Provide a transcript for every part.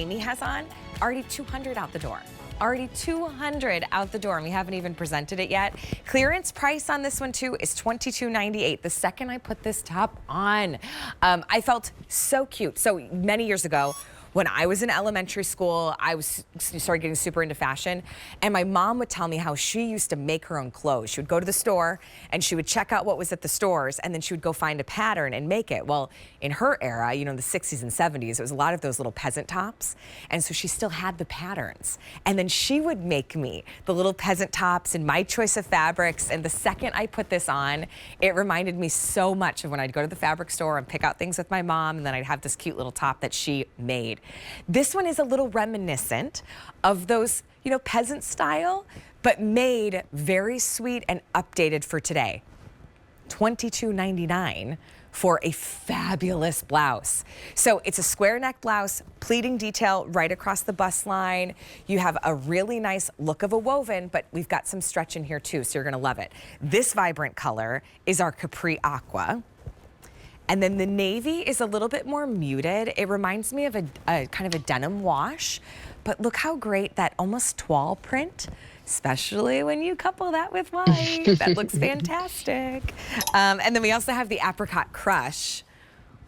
Amy has on, already 200 out the door. Already 200 out the door, and we haven't even presented it yet. Clearance price on this one too is $22.98. The second I put this top on, I felt so cute. So many years ago, when I was in elementary school, I started getting super into fashion, and my mom would tell me how she used to make her own clothes. She would go to the store and she would check out what was at the stores, and then she would go find a pattern and make it. Well, in her era, you know, the 60s and 70s, it was a lot of those little peasant tops, and so she still had the patterns. And then she would make me the little peasant tops and my choice of fabrics, and the second I put this on, it reminded me so much of when I'd go to the fabric store and pick out things with my mom, and then I'd have this cute little top that she made. This one is a little reminiscent of those, you know, peasant style, but made very sweet and updated for today. $22.99 for a fabulous blouse. So it's a square neck blouse, pleating detail right across the bust line. You have a really nice look of a woven, but we've got some stretch in here too, so you're gonna love it. This vibrant color is our Capri Aqua. And then the navy is a little bit more muted. It reminds me of a kind of a denim wash, but look how great that almost toile print, especially when you couple that with white. That looks fantastic. And then we also have the Apricot Crush,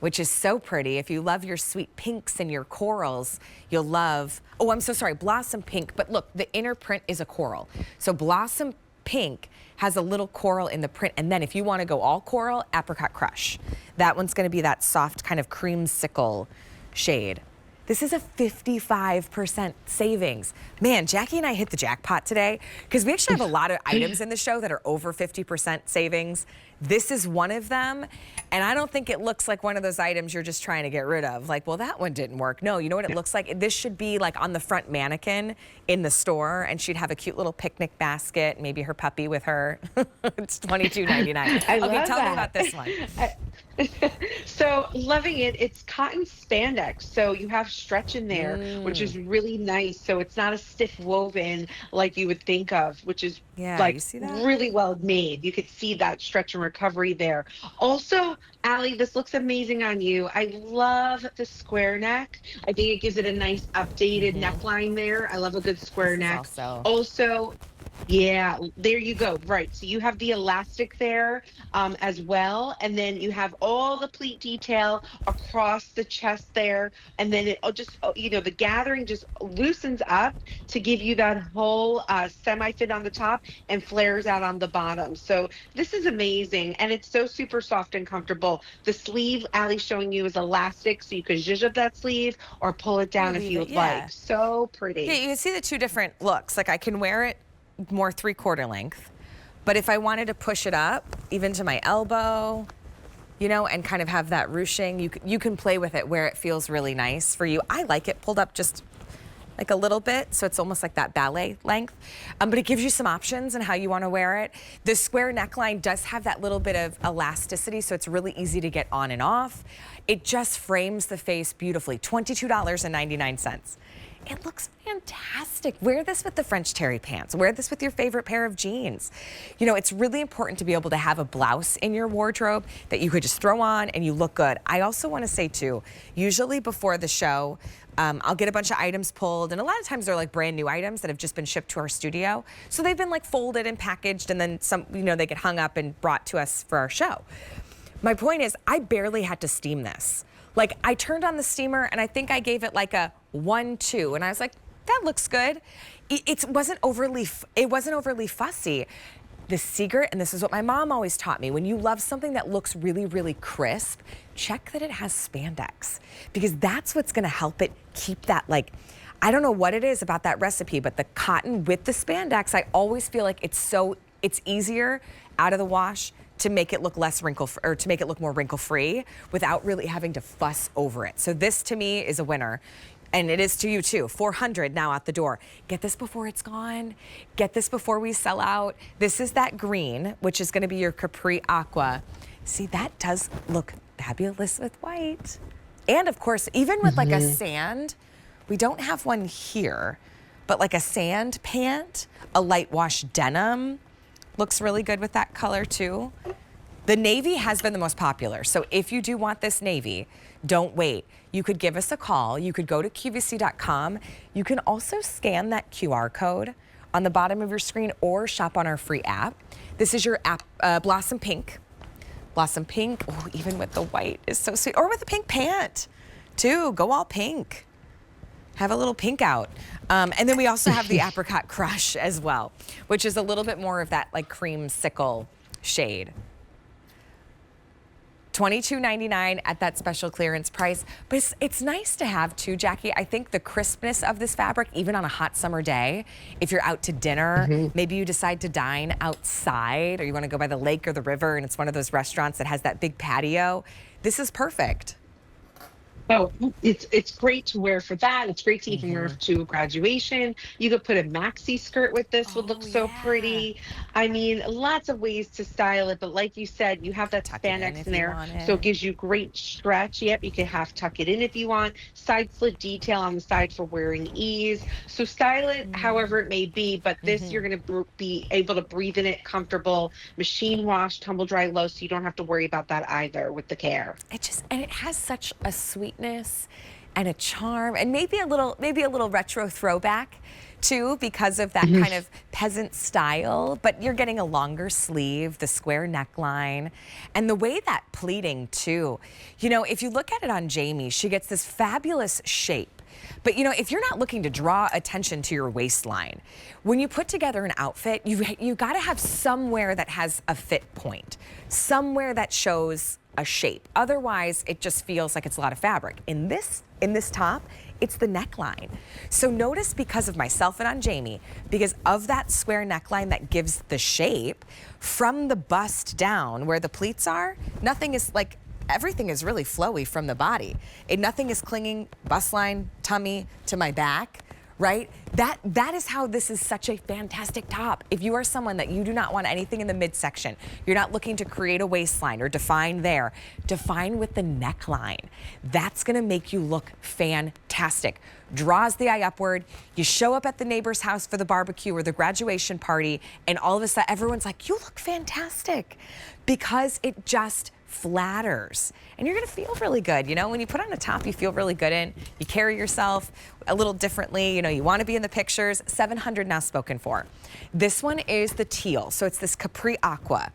which is so pretty. If you love your sweet pinks and your corals, you'll love, oh, I'm so sorry, Blossom Pink, but look, the inner print is a coral. So Blossom Pink has a little coral in the print, and then if you want to go all coral, Apricot Crush. That one's going to be that soft kind of creamsicle shade. This is a 55% savings. Man, Jackie and I hit the jackpot today because we actually have a lot of items in the show that are over 50% savings. This is one of them, and I don't think it looks like one of those items you're just trying to get rid of. Like, well, that one didn't work. No, you know what it looks like? This should be like on the front mannequin in the store, and she'd have a cute little picnic basket, maybe her puppy with her. It's $22.99. Okay, tell me about this one. So loving it. It's cotton spandex, so you have stretch in there, which is really nice. So it's not a stiff woven like you would think of, which is like you see that? really well made. You could see that stretch and recovery there. Also, Allie, this looks amazing on you. I love the square neck. I think it gives it a nice updated neckline there. I love a good square neck. Also, yeah, there you go. Right. So you have the elastic there as well. And then you have all the pleat detail across the chest there. And then it just, you know, the gathering just loosens up to give you that whole semi-fit on the top and flares out on the bottom. So this is amazing. And it's so super soft and comfortable. The sleeve, Allie's showing you, is elastic. So you can zhuzh up that sleeve or pull it down if you would like. So pretty. Yeah, you can see the two different looks. Like I can wear it more 3/4 length, but if I wanted to push it up even to my elbow, you know, and kind of have that ruching, you can play with it where it feels really nice for you. I like it pulled up just like a little bit, so it's almost like that ballet length, but it gives you some options on how you want to wear it. The square neckline does have that little bit of elasticity, so it's really easy to get on and off. It just frames the face beautifully. $22.99. It looks fantastic. Wear this with the French terry pants. Wear this with your favorite pair of jeans. You know, it's really important to be able to have a blouse in your wardrobe that you could just throw on and you look good. I also want to say too, usually before the show, I'll get a bunch of items pulled, and a lot of times they're like brand new items that have just been shipped to our studio. So they've been like folded and packaged, and then some, you know, they get hung up and brought to us for our show. My point is, I barely had to steam this. Like, I turned on the steamer and I think I gave it like a 1-2, and I was like, that looks good. It wasn't overly fussy. The secret, and this is what my mom always taught me, when you love something that looks really, really crisp, check that it has spandex, because that's what's gonna help it keep that, like, I don't know what it is about that recipe, but the cotton with the spandex, I always feel like it's easier out of the wash to make it look less or to make it look more wrinkle-free without really having to fuss over it. So this to me is a winner. And it is to you too. 400 now out the door. Get this before it's gone. Get this before we sell out. This is that green, which is gonna be your Capri Aqua. See, that does look fabulous with white. And of course, even with like a sand, we don't have one here, but like a sand pant, a light wash denim, looks really good with that color too. The navy has been the most popular. So if you do want this navy, don't wait. You could give us a call. You could go to QVC.com. You can also scan that QR code on the bottom of your screen or shop on our free app. This is your app, Blossom Pink. Blossom Pink, oh, even with the white is so sweet. Or with a pink pant, too. Go all pink. Have a little pink out. And then we also have the Apricot Crush as well, which is a little bit more of that like creamsicle shade. $22.99 at that special clearance price. But it's nice to have too, Jackie. I think the crispness of this fabric, even on a hot summer day, if you're out to dinner, maybe you decide to dine outside or you want to go by the lake or the river and it's one of those restaurants that has that big patio, this is perfect. Oh, it's great to wear for that. It's great to even wear to graduation. You could put a maxi skirt with this, would look so pretty. I mean, lots of ways to style it, but like you said, you have that spandex in there, so it gives you great stretch. Yep, you can half tuck it in if you want. Side slit detail on the side for wearing ease. So style it however it may be, but this you're going to be able to breathe in it comfortable, machine wash, tumble dry low, so you don't have to worry about that either with the care. And it has such a sweetness and a charm and maybe a little retro throwback too, because of that kind of peasant style, but you're getting a longer sleeve, the square neckline, and the way that pleating too. You know, if you look at it on Jamie, she gets this fabulous shape. But you know, if you're not looking to draw attention to your waistline, when you put together an outfit, you got to have somewhere that has a fit point, somewhere that shows a shape. Otherwise, it just feels like it's a lot of fabric. In this top, it's the neckline. So notice, because of myself and on Jamie, because of that square neckline that gives the shape, from the bust down where the pleats are, nothing is like, everything is really flowy from the body. Nothing is clinging bust line, tummy to my back, right? That is how this is such a fantastic top. If you are someone that you do not want anything in the midsection, you're not looking to create a waistline or define there, define with the neckline. That's gonna make you look fantastic. Draws the eye upward. You show up at the neighbor's house for the barbecue or the graduation party, and all of a sudden everyone's like, you look fantastic, because it just flatters. And you're gonna feel really good. You know, when you put on a top you feel really good in, you carry yourself a little differently, you know, you wanna be in the pictures. 700 now spoken for. This one is the teal, so it's this Capri Aqua.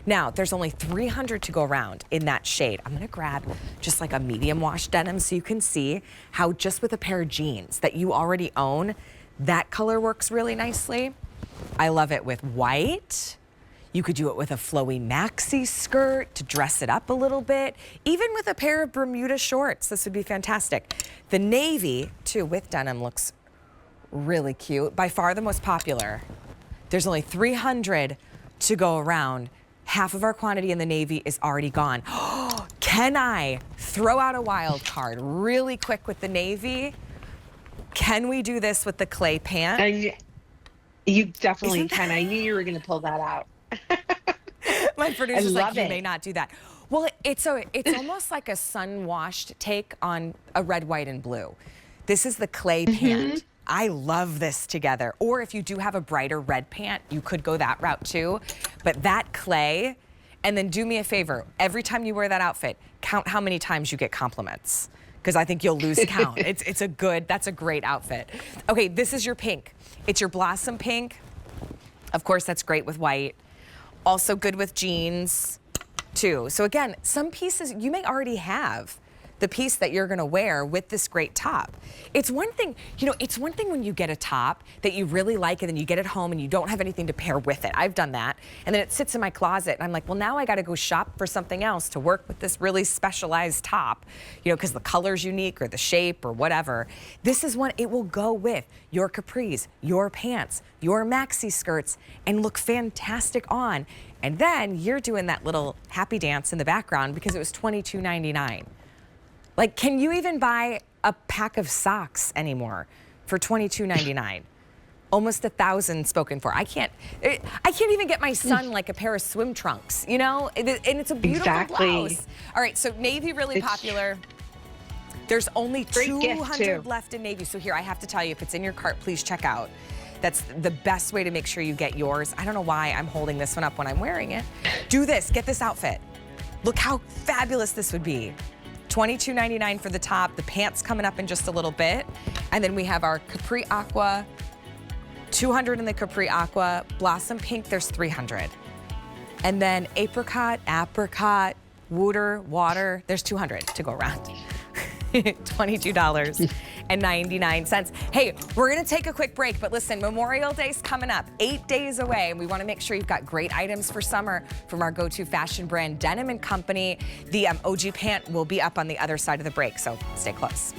Now, there's only 300 to go around in that shade. I'm gonna grab just like a medium wash denim so you can see how just with a pair of jeans that you already own, that color works really nicely. I love it with white. You could do it with a flowy maxi skirt to dress it up a little bit. Even with a pair of Bermuda shorts, this would be fantastic. The navy, too, with denim looks really cute. By far the most popular. There's only 300 to go around. Half of our quantity in the navy is already gone. Can I throw out a wild card really quick with the navy? Can we do this with the clay pant? You definitely can. I knew you were going to pull that out. My producer's like, you may not do that. Well, it's almost like a sun-washed take on a red, white, and blue. This is the clay pant. I love this together. Or if you do have a brighter red pant, you could go that route too. But that clay, and then do me a favor, every time you wear that outfit, count how many times you get compliments, because I think you'll lose count. That's a great outfit. Okay, this is your pink. It's your Blossom Pink. Of course, that's great with white. Also good with jeans, too. So again, some pieces, you may already have the piece that you're gonna wear with this great top. It's one thing, you know, it's one thing when you get a top that you really like and then you get it home and you don't have anything to pair with it. I've done that. And then it sits in my closet and I'm like, well, now I gotta go shop for something else to work with this really specialized top, you know, because the color's unique or the shape or whatever. This is one, it will go with your capris, your pants, your maxi skirts, and look fantastic on. And then you're doing that little happy dance in the background because it was $22.99. Like, can you even buy a pack of socks anymore for $22.99? Almost 1,000 spoken for. I can't even get my son like a pair of swim trunks, you know? And it's a beautiful blouse. All right, so navy really popular. There's only 200 left in navy. So here, I have to tell you, if it's in your cart, please check out. That's the best way to make sure you get yours. I don't know why I'm holding this one up when I'm wearing it. Do this, get this outfit. Look how fabulous this would be. $22.99 for the top, the pants coming up in just a little bit. And then we have our Capri Aqua, $200 in the Capri Aqua, Blossom Pink, there's $300. And then apricot, water, there's $200 to go around. $22.99. Hey, we're gonna take a quick break, but listen, Memorial Day's coming up, 8 days away, and we wanna make sure you've got great items for summer from our go-to fashion brand, Denim & Company. The OG pant will be up on the other side of the break, so stay close.